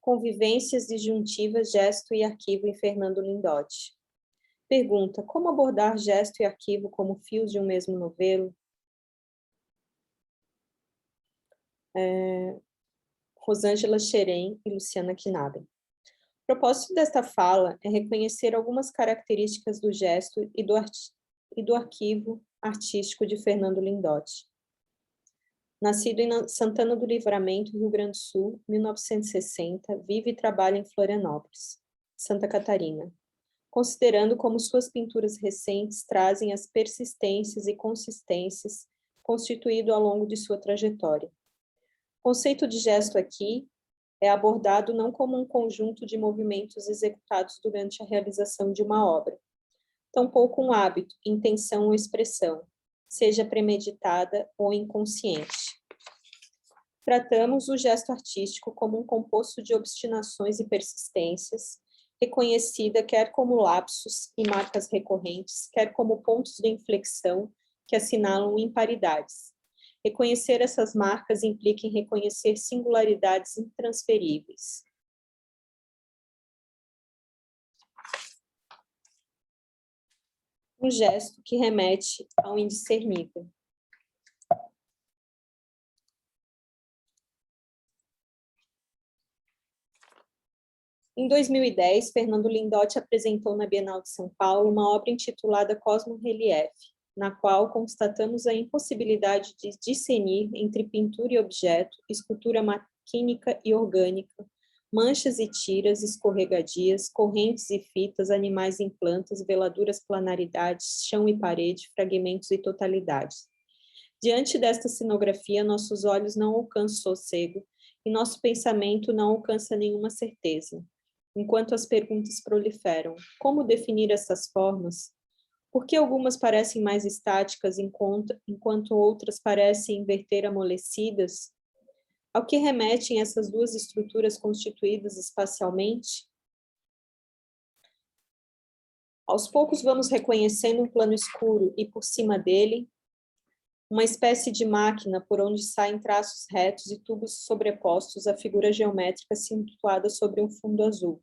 Convivências disjuntivas, gesto e arquivo em Fernando Lindotti. Pergunta: como abordar gesto e arquivo como fios de um mesmo novelo? Rosângela Xerém e Luciana Knaben. O propósito desta fala é reconhecer algumas características do gesto e do arquivo artístico de Fernando Lindotti. Nascido em Santana do Livramento, Rio Grande do Sul, 1960, vive e trabalha em Florianópolis, Santa Catarina, considerando como suas pinturas recentes trazem as persistências e consistências constituído ao longo de sua trajetória. O conceito de gesto aqui é abordado não como um conjunto de movimentos executados durante a realização de uma obra, tampouco um hábito, intenção ou expressão, seja premeditada ou inconsciente. Tratamos o gesto artístico como um composto de obstinações e persistências, reconhecida quer como lapsos e marcas recorrentes, quer como pontos de inflexão que assinalam imparidades. Reconhecer essas marcas implica em reconhecer singularidades intransferíveis. Um gesto que remete ao indiscernível. Em 2010, Fernando Lindotti apresentou na Bienal de São Paulo uma obra intitulada Cosmo Relief, na qual constatamos a impossibilidade de discernir entre pintura e objeto, escultura maquínica e orgânica, manchas e tiras, escorregadias, correntes e fitas, animais em plantas, veladuras, planaridades, chão e parede, fragmentos e totalidades. Diante desta cenografia, nossos olhos não alcançam sossego e nosso pensamento não alcança nenhuma certeza. Enquanto as perguntas proliferam, como definir essas formas? Por que algumas parecem mais estáticas enquanto outras parecem inverter amolecidas? Ao que remetem essas duas estruturas constituídas espacialmente? Aos poucos vamos reconhecendo um plano escuro e, por cima dele, uma espécie de máquina por onde saem traços retos e tubos sobrepostos à figura geométrica situada sobre um fundo azul,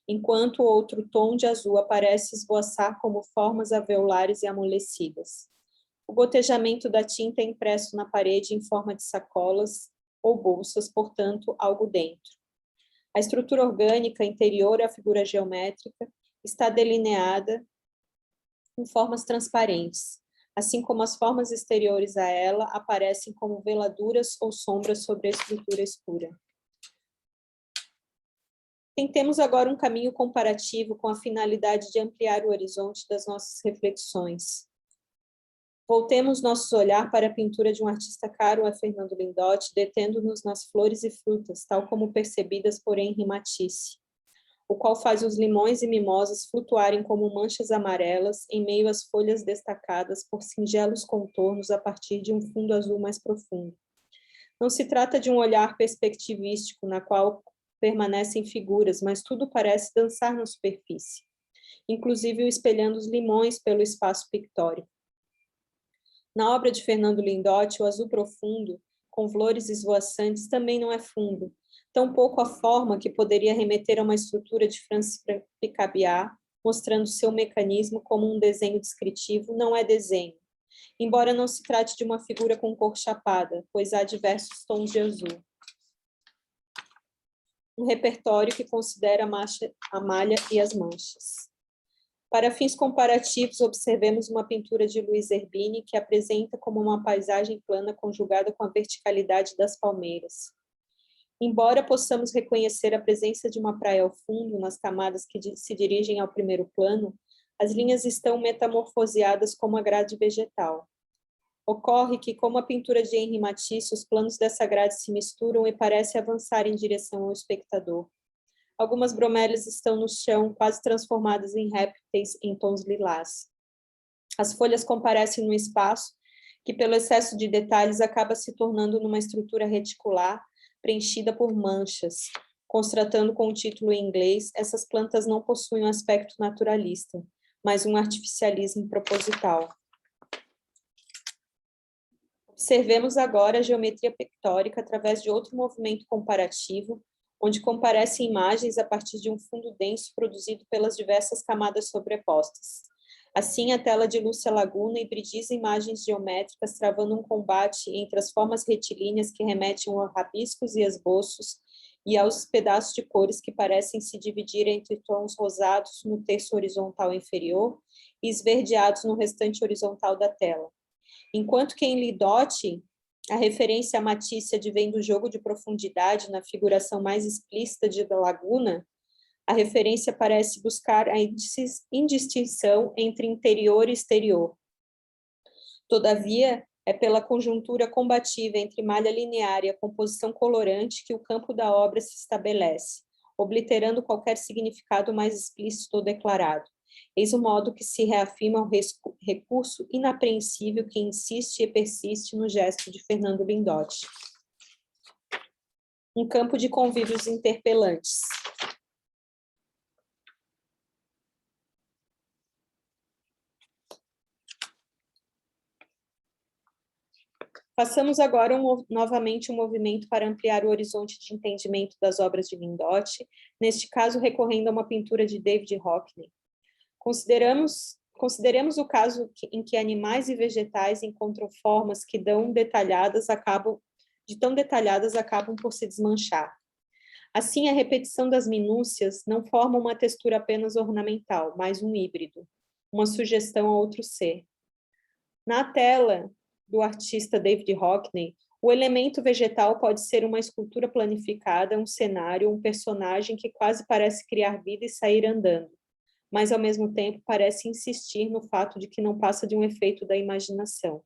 enquanto outro tom de azul aparece esboçar como formas alveolares e amolecidas. O gotejamento da tinta é impresso na parede em forma de sacolas ou bolsas, portanto, algo dentro. A estrutura orgânica interior à figura geométrica está delineada em formas transparentes, assim como as formas exteriores a ela aparecem como veladuras ou sombras sobre a estrutura escura. Tentemos agora um caminho comparativo com a finalidade de ampliar o horizonte das nossas reflexões. Voltemos nossos olhar para a pintura de um artista caro a Fernando Lindotti, detendo-nos nas flores e frutas, tal como percebidas por Henri Matisse, o qual faz os limões e mimosas flutuarem como manchas amarelas em meio às folhas destacadas por singelos contornos a partir de um fundo azul mais profundo. Não se trata de um olhar perspectivístico, na qual permanecem figuras, mas tudo parece dançar na superfície, inclusive o espelhando os limões pelo espaço pictórico. Na obra de Fernando Lindotti, o azul profundo, com flores esvoaçantes, também não é fundo, tampouco a forma que poderia remeter a uma estrutura de Francis Picabia, mostrando seu mecanismo como um desenho descritivo, não é desenho, embora não se trate de uma figura com cor chapada, pois há diversos tons de azul. Um repertório que considera a malha e as manchas. Para fins comparativos, observemos uma pintura de Luiz Zerbini que apresenta como uma paisagem plana conjugada com a verticalidade das palmeiras. Embora possamos reconhecer a presença de uma praia ao fundo nas camadas que se dirigem ao primeiro plano, as linhas estão metamorfoseadas como a grade vegetal. Ocorre que, como a pintura de Henri Matisse, os planos dessa grade se misturam e parecem avançar em direção ao espectador. Algumas bromélias estão no chão, quase transformadas em répteis em tons lilás. As folhas comparecem no espaço, que pelo excesso de detalhes acaba se tornando numa estrutura reticular, preenchida por manchas. Constatando com o título em inglês, essas plantas não possuem um aspecto naturalista, mas um artificialismo proposital. Observemos agora a geometria pictórica através de outro movimento comparativo, onde comparecem imagens a partir de um fundo denso produzido pelas diversas camadas sobrepostas. Assim, a tela de Lúcia Laguna hibridiza imagens geométricas, travando um combate entre as formas retilíneas que remetem a rabiscos e esboços e aos pedaços de cores que parecem se dividir entre tons rosados no terço horizontal inferior e esverdeados no restante horizontal da tela. Enquanto que em Lidotti, a referência à matisse advém do jogo de profundidade na figuração mais explícita de da Laguna, a referência parece buscar a indistinção entre interior e exterior. Todavia, é pela conjuntura combativa entre malha linear e a composição colorante que o campo da obra se estabelece, obliterando qualquer significado mais explícito ou declarado. Eis o modo que se reafirma o recurso inapreensível que insiste e persiste no gesto de Fernando Lindotti. Um campo de convívios interpelantes. Façamos agora novamente um movimento para ampliar o horizonte de entendimento das obras de Lindotti, neste caso recorrendo a uma pintura de David Hockney. Consideremos o caso em que animais e vegetais encontram formas que de tão detalhadas acabam por se desmanchar. Assim, a repetição das minúcias não forma uma textura apenas ornamental, mas um híbrido, uma sugestão a outro ser. Na tela do artista David Hockney, o elemento vegetal pode ser uma escultura planificada, um cenário, um personagem que quase parece criar vida e sair andando, mas ao mesmo tempo parece insistir no fato de que não passa de um efeito da imaginação.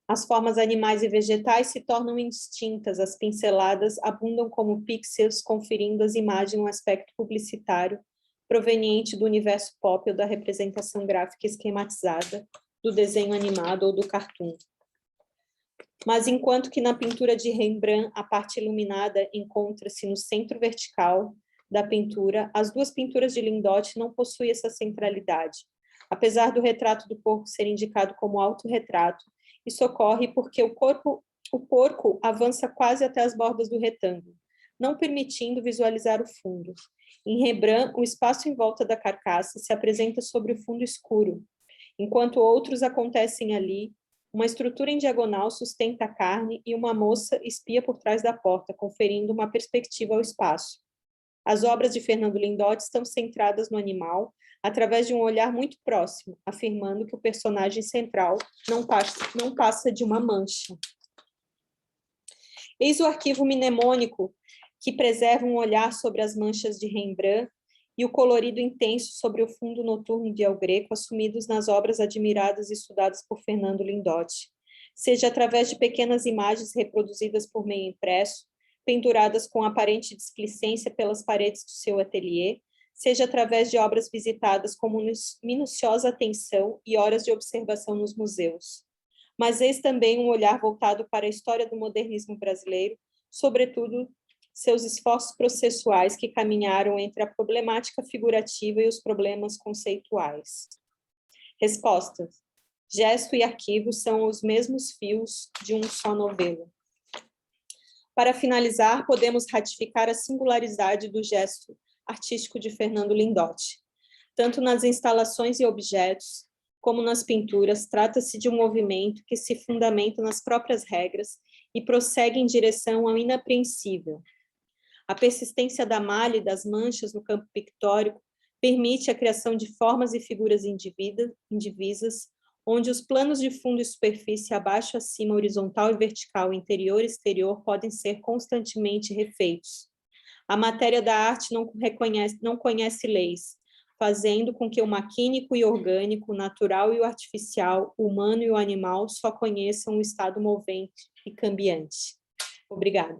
As formas animais e vegetais se tornam indistintas, as pinceladas abundam como pixels, conferindo às imagens um aspecto publicitário, proveniente do universo pop ou da representação gráfica esquematizada, do desenho animado ou do cartoon. Mas enquanto que na pintura de Rembrandt a parte iluminada encontra-se no centro vertical da pintura, as duas pinturas de Lindotti não possuem essa centralidade. Apesar do retrato do porco ser indicado como autorretrato, isso ocorre porque o porco avança quase até as bordas do retângulo, não permitindo visualizar o fundo. Em Rembrandt, o espaço em volta da carcaça se apresenta sobre o fundo escuro, enquanto outros acontecem ali. Uma estrutura em diagonal sustenta a carne e uma moça espia por trás da porta, conferindo uma perspectiva ao espaço. As obras de Fernando Lindotti estão centradas no animal, através de um olhar muito próximo, afirmando que o personagem central não passa de uma mancha. Eis o arquivo mnemônico que preserva um olhar sobre as manchas de Rembrandt e o colorido intenso sobre o fundo noturno de El Greco, assumidos nas obras admiradas e estudadas por Fernando Lindotti, seja através de pequenas imagens reproduzidas por meio impresso, penduradas com aparente displicência pelas paredes do seu ateliê, seja através de obras visitadas com minuciosa atenção e horas de observação nos museus. Mas eis também um olhar voltado para a história do modernismo brasileiro, sobretudo seus esforços processuais que caminharam entre a problemática figurativa e os problemas conceituais. Resposta: gesto e arquivo são os mesmos fios de um só novelo. Para finalizar, podemos ratificar a singularidade do gesto artístico de Fernando Lindotti. Tanto nas instalações e objetos, como nas pinturas, trata-se de um movimento que se fundamenta nas próprias regras e prossegue em direção ao inapreensível. A persistência da malha e das manchas no campo pictórico permite a criação de formas e figuras indivisas, onde os planos de fundo e superfície, abaixo, acima, horizontal e vertical, interior e exterior, podem ser constantemente refeitos. A matéria da arte não conhece leis, fazendo com que o maquínico e orgânico, o natural e o artificial, o humano e o animal só conheçam o estado movente e cambiante. Obrigada.